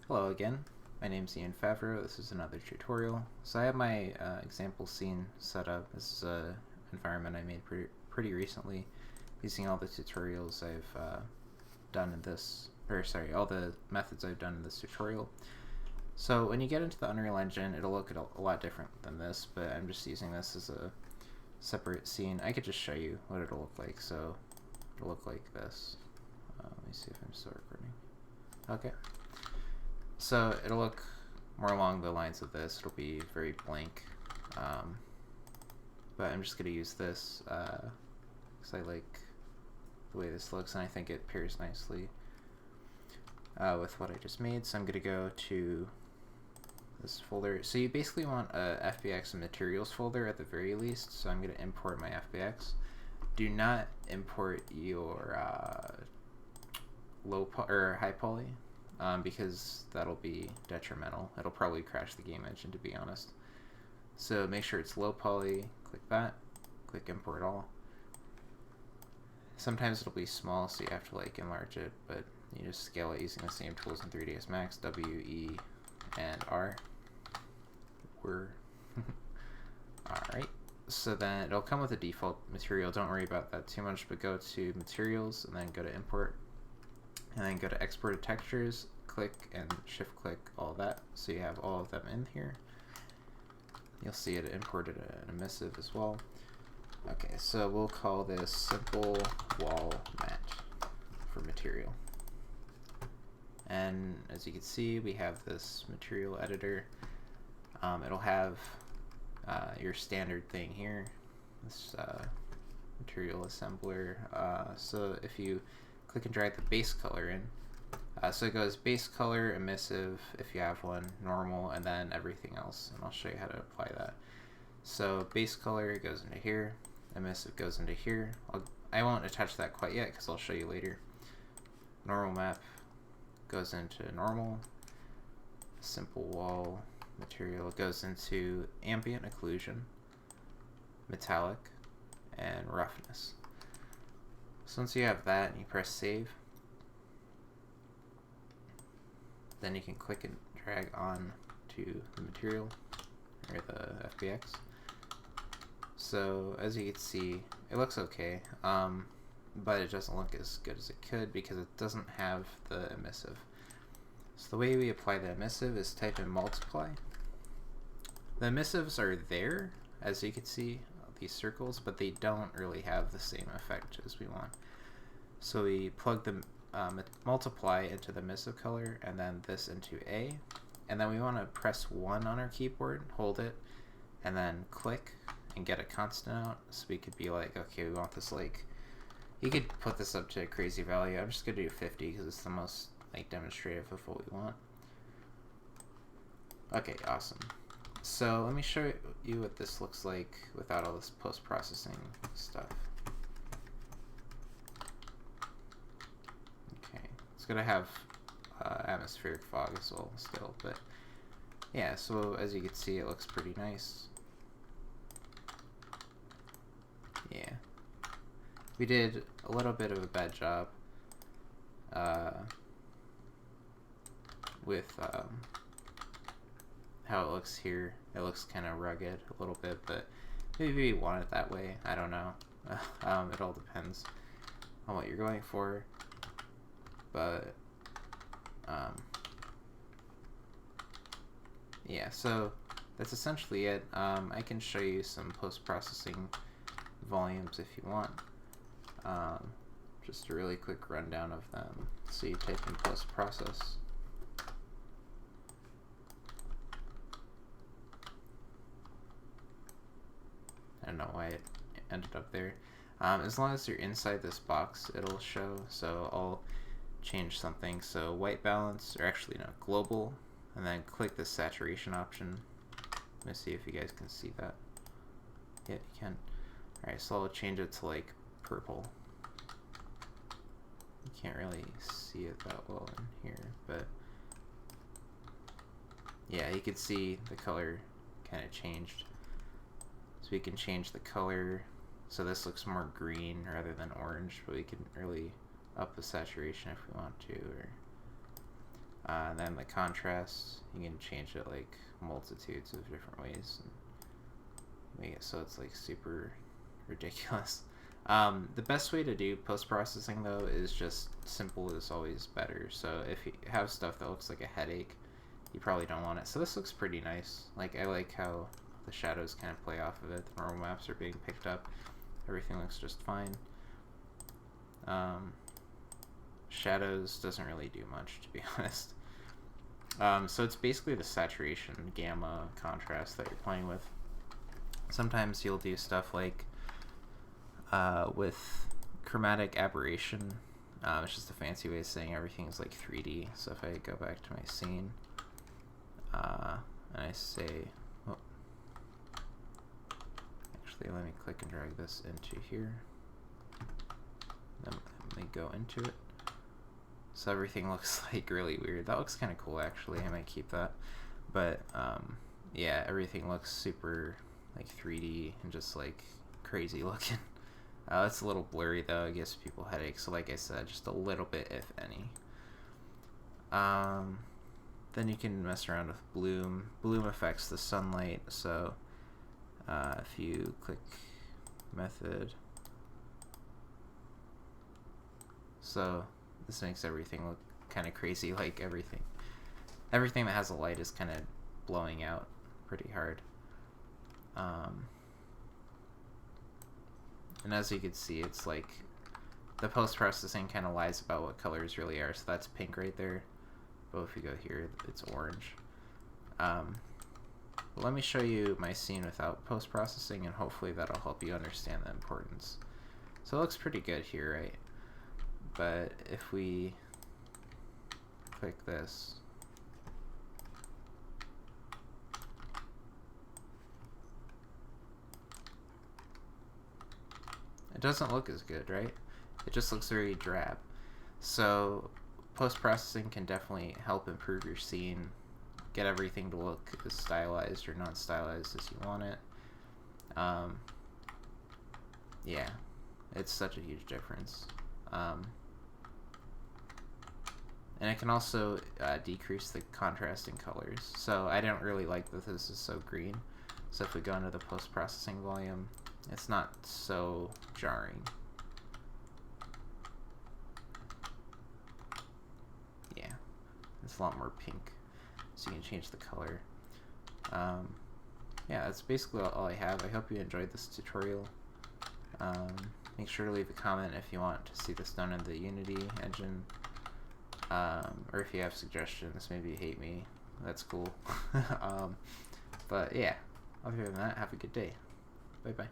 Hello again, my name is Ian Favreau. This is another tutorial. So I have my example scene set up. This is an environment I made pretty recently using all the tutorials I've done in this, or sorry, all the methods I've done in this tutorial. So when you get into the Unreal Engine, it'll look a lot different than this, but I'm just using this as a separate scene. I could just show you what it'll look like. So it'll look like this. Let me see if I'm still recording. Okay. So it'll look more along the lines of this. It'll be very blank, but I'm just going to use this because I like the way this looks and I think it pairs nicely with what I just made. So I'm going to go to this folder. So you basically want a FBX and materials folder at the very least. So I'm going to import my FBX. Do not import your high poly. Because that'll be detrimental. It'll probably crash the game engine, to be honest. So make sure it's low poly, click that, click import all. Sometimes it'll be small, so you have to like enlarge it, but you just scale it using the same tools in 3ds Max, W, E, and R. Alright, so then it'll come with a default material. Don't worry about that too much, but go to materials and then go to import. And then go to export to textures, click and shift click all that so you have all of them in here. You'll see it imported an emissive as well. Okay, so we'll call this simple wall match for material. And as you can see, we have this material editor. It'll have your standard thing here, this material assembler. So if you click and drag the base color in. So it goes base color, emissive, if you have one, normal, and then everything else. And I'll show you how to apply that. So base color goes into here, emissive goes into here. I won't attach that quite yet because I'll show you later. Normal map goes into normal. Simple wall material goes into ambient occlusion, metallic, and roughness. So once you have that and you press save, then you can click and drag on to the material or the FBX. So as you can see, it looks okay, but it doesn't look as good as it could because it doesn't have the emissive. So the way we apply the emissive is type in multiply. The emissives are there, as you can see, these circles, but they don't really have the same effect as we want. So we plug the multiply into the emissive color and then this into A, and then we want to press 1 on our keyboard, hold it, and then click and get a constant out. So we could be like, okay, we want this, like, you could put this up to a crazy value. I'm just gonna do 50 because it's the most like demonstrative of what we want. Okay, awesome. So let me show you what this looks like without all this post-processing stuff. Okay, it's gonna have atmospheric fog as well still, but yeah, so as you can see, it looks pretty nice. Yeah, we did a little bit of a bad job with how it looks here. It looks kind of rugged a little bit, but maybe we want it that way. I don't know. It all depends on what you're going for, but yeah, so that's essentially it. I can show you some post-processing volumes if you want. Just a really quick rundown of them. So you type in post-process. I don't know why it ended up there. As long as you're inside this box, it'll show. So I'll change something. So white balance, or actually no, global, and then click the saturation option. Let me see if you guys can see that. Yeah, you can. Alright, so I'll change it to like purple. You can't really see it that well in here, but yeah, you can see the color kind of changed. So we can change the color so this looks more green rather than orange, but we can really up the saturation if we want to. Or And then the contrast, you can change it like multitudes of different ways and make it so it's like super ridiculous. The best way to do post-processing though is just simple is always better. So if you have stuff that looks like a headache, you probably don't want it. So this looks pretty nice. Like, I like how the shadows kind of play off of it. The normal maps are being picked up. Everything looks just fine. Shadows doesn't really do much, to be honest. So it's basically the saturation, gamma, contrast that you're playing with. Sometimes you'll do stuff like with chromatic aberration. It's just a fancy way of saying everything's like 3D. So if I go back to my scene and I say, oh, actually let me click and drag this into here. Then let me go into it. So everything looks like really weird. That looks kind of cool actually. I might keep that. But yeah, everything looks super like 3D and just like crazy looking. It's a little blurry though. It gives people headaches. So like I said, just a little bit, if any. Then you can mess around with bloom. Bloom affects the sunlight. So if you click method, so this makes everything look kind of crazy, like everything that has a light is kind of blowing out pretty hard. And as you can see, it's like the post-processing kind of lies about what colors really are. So that's pink right there. But if you go here, it's orange. Let me show you my scene without post-processing, and hopefully that'll help you understand the importance. So it looks pretty good here, right? But if we click this, it doesn't look as good, right? It just looks very drab. So post-processing can definitely help improve your scene, get everything to look as stylized or non-stylized as you want it. Yeah, it's such a huge difference. And it can also decrease the contrast in colors. So I don't really like that this is so green. So if we go into the post-processing volume, it's not so jarring. Yeah, it's a lot more pink. So you can change the color. Yeah, that's basically all I have. I hope you enjoyed this tutorial. Make sure to leave a comment if you want to see this done in the Unity engine. Or if you have suggestions, maybe you hate me, that's cool. But yeah, other than that, have a good day. Bye bye.